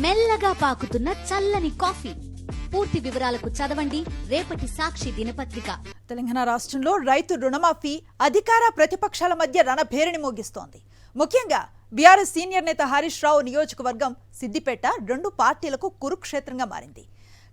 మెల్లగా పాకుతున్న చల్లని కాఫీ. పూర్తి వివరాలకు చదవండి రేపటి సాక్షి దినపత్రిక. తెలంగాణ రాష్ట్రంలో రైతు రుణమాఫీ అధికార ప్రతిపక్షాల మధ్య రణభేరిని మోగిస్తోంది. ముఖ్యంగా బీఆర్ఎస్ సీనియర్ నేత హరీష్ రావు నియోజకవర్గం సిద్దిపేట రెండు పార్టీలకు కురుక్షేత్రంగా మారింది,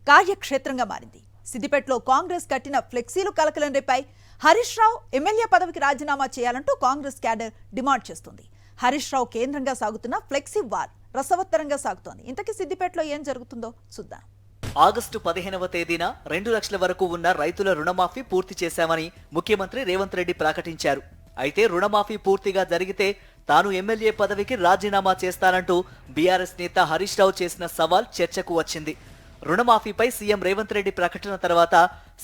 కార్యక్షేత్రంగా మారింది. సిద్దిపేటలో కాంగ్రెస్ కట్టిన ఫ్లెక్సీలు కలకలం రేపాయి. హరీష్ రావు ఎమ్మెల్యే పదవికి రాజీనామా చేయాలంటూ కాంగ్రెస్ క్యాడర్ డిమాండ్ చేస్తుంది. హరీష్ రావు కేంద్రంగా సాగుతున్న ఫ్లెక్సీ వార్ రసవత్తరంగా సాగుతోంది. ఇంతకీ సిద్దిపేటలో ఏం జరుగుతుందో చూద్దాం. ఆగస్టు 15వ తేదీన 2 లక్షల వరకు ఉన్న రైతుల రుణమాఫీ పూర్తి చేశామని ముఖ్యమంత్రి రేవంత్ రెడ్డి ప్రకటించారు. అయితే రుణమాఫీ పూర్తిగా జరిగితే తాను ఎమ్మెల్యే పదవికి రాజీనామా చేస్తానంటూ బీఆర్ఎస్ నేత హరీష్ రావు చేసిన సవాల్ చర్చకు వచ్చింది. రుణమాఫీపై సీఎం రేవంత్ రెడ్డి ప్రకటన తర్వాత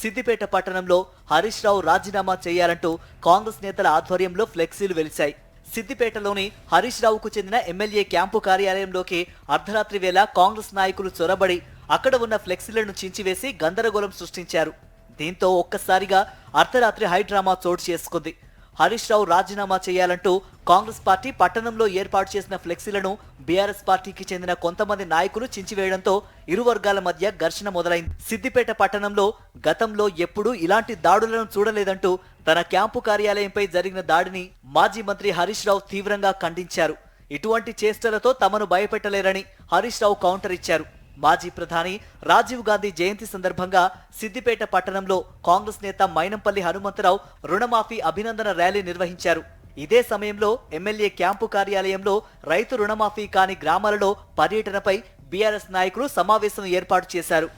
సిద్దిపేట పట్టణంలో హరీష్ రావు రాజీనామా చేయాలంటూ కాంగ్రెస్ నేతల ఆధ్వర్యంలో ఫ్లెక్సీలు వెలిశాయి. సిద్దిపేటలోని హరీష్ రావుకు చెందిన ఎమ్మెల్యే క్యాంపు కార్యాలయంలోకి అర్ధరాత్రి వేళ కాంగ్రెస్ నాయకులు చొరబడి అక్కడ ఉన్న ఫ్లెక్సీలను చించివేసి గందరగోళం సృష్టించారు. దీంతో ఒక్కసారిగా అర్ధరాత్రి హైడ్రామా చోటు చేసుకుంది. హరీష్ రావు రాజీనామా చేయాలంటూ కాంగ్రెస్ పార్టీ పట్టణంలో ఏర్పాటు చేసిన ఫ్లెక్సీలను బీఆర్ఎస్ పార్టీకి చెందిన కొంతమంది నాయకులు చించివేయడంతో ఇరు వర్గాల మధ్య ఘర్షణ మొదలైంది. సిద్దిపేట పట్టణంలో గతంలో ఎప్పుడూ ఇలాంటి దాడులను చూడలేదంటూ తన క్యాంపు కార్యాలయంపై జరిగిన దాడిని మాజీ మంత్రి హరీష్ రావు తీవ్రంగా ఖండించారు. ఇటువంటి చేష్టలతో తమను భయపెట్టలేరని హరీష్ రావు కౌంటర్ ఇచ్చారు. మాజీ ప్రధాని రాజీవ్ గాంధీ జయంతి సందర్భంగా సిద్దిపేట పట్టణంలో కాంగ్రెస్ నేత మైనంపల్లి హనుమంతరావు రుణమాఫీ అభినందన ర్యాలీ నిర్వహించారు. ఇదే సమయంలో ఎమ్మెల్యే క్యాంపు కార్యాలయంలో రైతు రుణమాఫీ కాని గ్రామాలలో పర్యటనపై బీఆర్ఎస్ నాయకులు సమావేశం ఏర్పాటు చేశారు.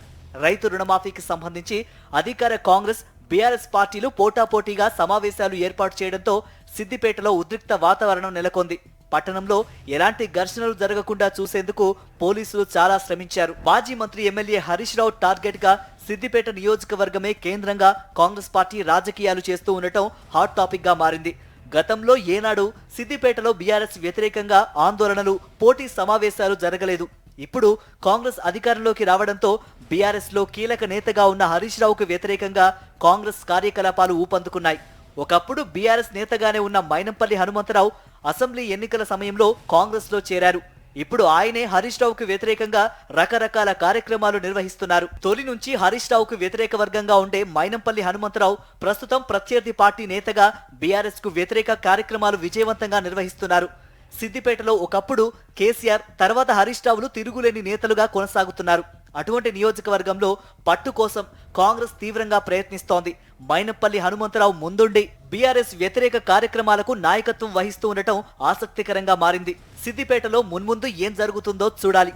రైతు రుణమాఫీకి సంబంధించి అధికార కాంగ్రెస్ బీఆర్ఎస్ పార్టీలు పోటాపోటీగా సమావేశాలు ఏర్పాటు చేయడంతో సిద్దిపేటలో ఉద్రిక్త వాతావరణం నెలకొంది. పట్టణంలో ఎలాంటి ఘర్షణలు జరగకుండా చూసేందుకు పోలీసులు చాలా శ్రమించారు. మాజీ మంత్రి ఎమ్మెల్యే హరీష్ రావు టార్గెట్ గా సిద్దిపేట నియోజకవర్గమే కేంద్రంగా కాంగ్రెస్ పార్టీ రాజకీయాలు చేస్తూ ఉండటం హాట్ టాపిక్ గా మారింది. గతంలో ఏనాడు సిద్దిపేటలో బీఆర్ఎస్ వ్యతిరేకంగా ఆందోళనలు, పోటీ సమావేశాలు జరగలేదు. ఇప్పుడు కాంగ్రెస్ అధికారంలోకి రావడంతో బీఆర్ఎస్ లో కీలక నేతగా ఉన్న హరీష్ రావుకు వ్యతిరేకంగా కాంగ్రెస్ కార్యకలాపాలు ఊపందుకున్నాయి. ఒకప్పుడు బీఆర్ఎస్ నేతగానే ఉన్న మైనంపల్లి హనుమంతరావు అసెంబ్లీ ఎన్నికల సమయంలో కాంగ్రెస్ లో చేరారు. ఇప్పుడు ఆయనే హరీష్ రావుకు వ్యతిరేకంగా రకరకాల కార్యక్రమాలు నిర్వహిస్తున్నారు. తొలి నుంచి హరీష్ రావుకు వ్యతిరేక వర్గంగా ఉండే మైనంపల్లి హనుమంతరావు ప్రస్తుతం ప్రత్యర్థి పార్టీ నేతగా బీఆర్ఎస్ కు వ్యతిరేక కార్యక్రమాలు విజయవంతంగా నిర్వహిస్తున్నారు. సిద్దిపేటలో ఒకప్పుడు కేసీఆర్, తర్వాత హరీష్ రావులు తిరుగులేని నేతలుగా కొనసాగుతున్నారు. అటువంటి నియోజకవర్గంలో పట్టు కోసం కాంగ్రెస్ తీవ్రంగా ప్రయత్నిస్తోంది. మైనంపల్లి హనుమంతరావు ముందుండి బీఆర్ఎస్ వ్యతిరేక కార్యక్రమాలకు నాయకత్వం వహిస్తూ ఉండటం ఆసక్తికరంగా మారింది. సిద్దిపేటలో మున్ముందు ఏం జరుగుతుందో చూడాలి.